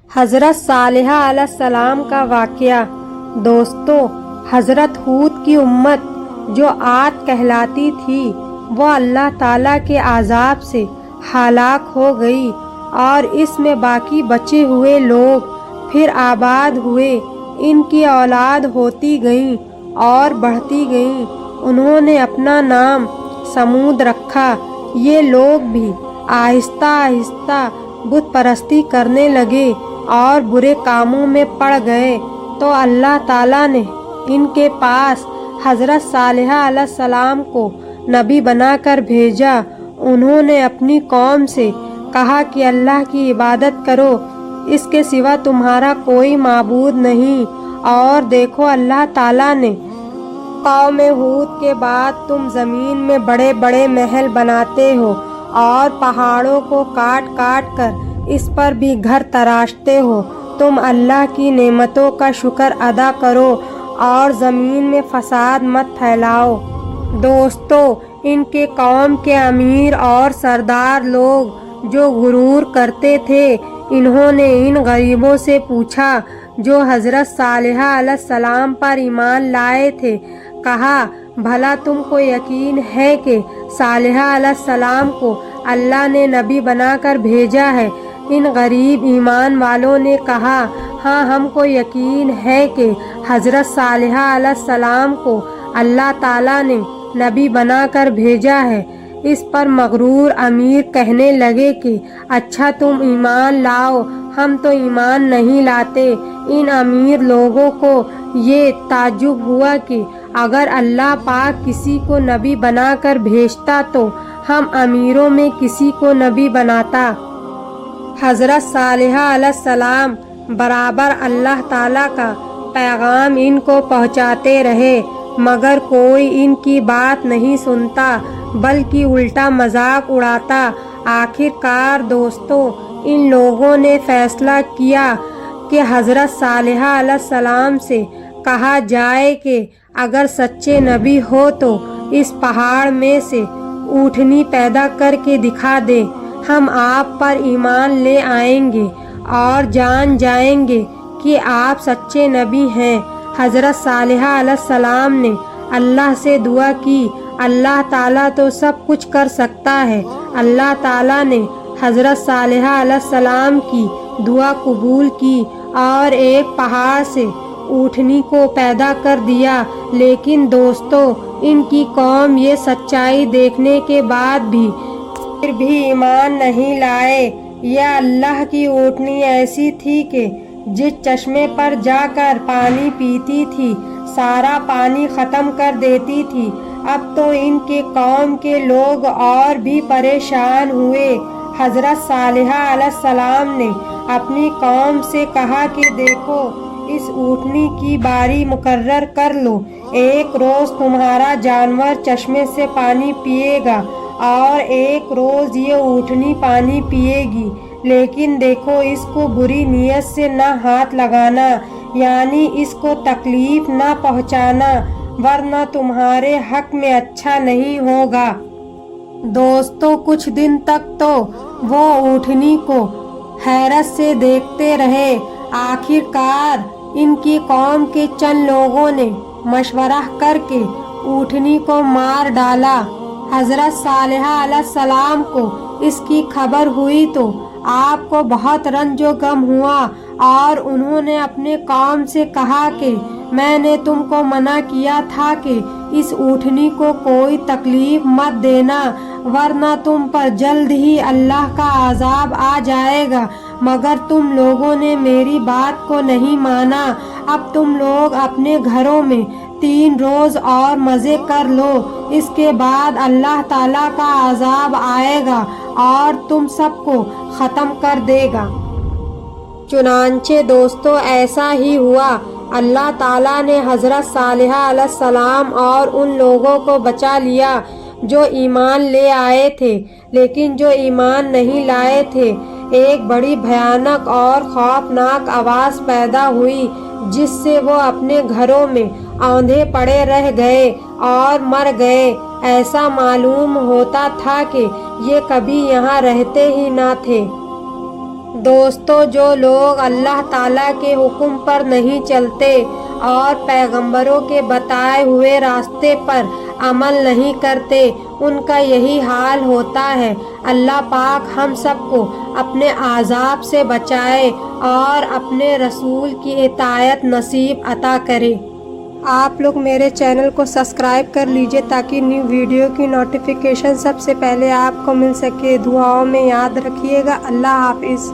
حضرت صالحہ علیہ السلام کا واقعہ۔ دوستو، حضرت ہود کی امت جو عاد کہلاتی تھی وہ اللہ تعالیٰ کے عذاب سے ہلاک ہو گئی، اور اس میں باقی بچے ہوئے لوگ پھر آباد ہوئے۔ ان کی اولاد ہوتی گئیں اور بڑھتی گئیں۔ انہوں نے اپنا نام سمود رکھا۔ یہ لوگ بھی آہستہ آہستہ بت پرستی کرنے لگے اور برے کاموں میں پڑ گئے، تو اللہ تعالیٰ نے ان کے پاس حضرت صالحہ علیہ السلام کو نبی بنا کر بھیجا۔ انہوں نے اپنی قوم سے کہا کہ اللہ کی عبادت کرو، اس کے سوا تمہارا کوئی معبود نہیں، اور دیکھو اللہ تعالیٰ نے قوم ہود کے بعد تم زمین میں بڑے بڑے محل بناتے ہو اور پہاڑوں کو کاٹ کاٹ کر اس پر بھی گھر تراشتے ہو۔ تم اللہ کی نعمتوں کا شکر ادا کرو اور زمین میں فساد مت پھیلاؤ۔ دوستو، ان کے قوم کے امیر اور سردار لوگ جو غرور کرتے تھے، انہوں نے ان غریبوں سے پوچھا جو حضرت صالحہ علیہ السلام پر ایمان لائے تھے، کہا بھلا تم کو یقین ہے کہ صالحہ علیہ السلام کو اللہ نے نبی بنا کر بھیجا ہے؟ ان غریب ایمان والوں نے کہا ہاں، ہم کو یقین ہے کہ حضرت صالحہ علیہ السلام کو اللہ تعالیٰ نے نبی بنا کر بھیجا ہے۔ اس پر مغرور امیر کہنے لگے کہ اچھا تم ایمان لاؤ، ہم تو ایمان نہیں لاتے۔ ان امیر لوگوں کو یہ تعجب ہوا کہ اگر اللہ پاک کسی کو نبی بنا کر بھیجتا تو ہم امیروں میں کسی کو نبی بناتا۔ حضرت صالحہ علیہ السلام برابر اللہ تعالیٰ کا پیغام ان کو پہنچاتے رہے، مگر کوئی ان کی بات نہیں سنتا بلکہ الٹا مذاق اڑاتا۔ آخر کار دوستو، ان لوگوں نے فیصلہ کیا کہ حضرت صالحہ علیہ السلام سے کہا جائے کہ اگر سچے نبی ہو تو اس پہاڑ میں سے اونٹنی پیدا کر کے دکھا دے، ہم آپ پر ایمان لے آئیں گے اور جان جائیں گے کہ آپ سچے نبی ہیں۔ حضرت صالحہ علیہ السلام نے اللہ سے دعا کی۔ اللہ تعالیٰ تو سب کچھ کر سکتا ہے۔ اللہ تعالیٰ نے حضرت صالحہ علیہ السلام کی دعا قبول کی اور ایک پہاڑ سے اونٹنی کو پیدا کر دیا۔ لیکن دوستو، ان کی قوم یہ سچائی دیکھنے کے بعد بھی پھر بھی ایمان نہیں لائے۔ یہ اللہ کی اونٹنی ایسی تھی کہ جس چشمے پر جا کر پانی پیتی تھی، سارا پانی ختم کر دیتی تھی۔ اب تو ان کے قوم کے لوگ اور بھی پریشان ہوئے۔ حضرت صالحہ علیہ السلام نے اپنی قوم سے کہا کہ دیکھو، اس اونٹنی کی باری مقرر کر لو۔ ایک روز تمہارا جانور چشمے سے پانی پیے گا اور ایک روز یہ اونٹنی پانی پیے گی، لیکن دیکھو اس کو بری نیت سے نہ ہاتھ لگانا، یعنی اس کو تکلیف نہ پہنچانا، ورنہ تمہارے حق میں اچھا نہیں ہوگا۔ دوستو، کچھ دن تک تو وہ اونٹنی کو حیرت سے دیکھتے رہے۔ آخر کار ان کی قوم کے چند لوگوں نے مشورہ کر کے اونٹنی کو مار ڈالا۔ حضرت صالحہ علیہ السلام کو اس کی خبر ہوئی تو آپ کو بہت رنج و غم ہوا، اور انہوں نے اپنے قوم سے کہا کہ میں نے تم کو منع کیا تھا کہ اس اونٹنی کو کوئی تکلیف مت دینا، ورنہ تم پر جلد ہی اللہ کا عذاب آ جائے گا، مگر تم لوگوں نے میری بات کو نہیں مانا۔ اب تم لوگ اپنے گھروں میں 3 روز اور مزے کر لو، اس کے بعد اللہ تعالیٰ کا عذاب آئے گا اور تم سب کو ختم کر دے گا۔ چنانچہ دوستو ایسا ہی ہوا۔ اللہ تعالیٰ نے حضرت صالحہ علیہ السلام اور ان لوگوں کو بچا لیا جو ایمان لے آئے تھے، لیکن جو ایمان نہیں لائے تھے ایک بڑی بھیانک اور خوفناک آواز پیدا ہوئی، جس سے وہ اپنے گھروں میں اوندھے پڑے رہ گئے اور مر گئے۔ ایسا معلوم ہوتا تھا کہ یہ کبھی یہاں رہتے ہی نہ تھے۔ دوستو، جو لوگ اللہ تعالیٰ کے حکم پر نہیں چلتے اور پیغمبروں کے بتائے ہوئے راستے پر عمل نہیں کرتے، ان کا یہی حال ہوتا ہے۔ اللہ پاک ہم سب کو اپنے عذاب سے بچائے اور اپنے رسول کی اطاعت نصیب عطا کرے۔ آپ لوگ میرے چینل کو سبسکرائب کر لیجئے تاکہ نیو ویڈیو کی نوٹیفیکیشن سب سے پہلے آپ کو مل سکے۔ دعاؤں میں یاد رکھیے گا۔ اللہ حافظ۔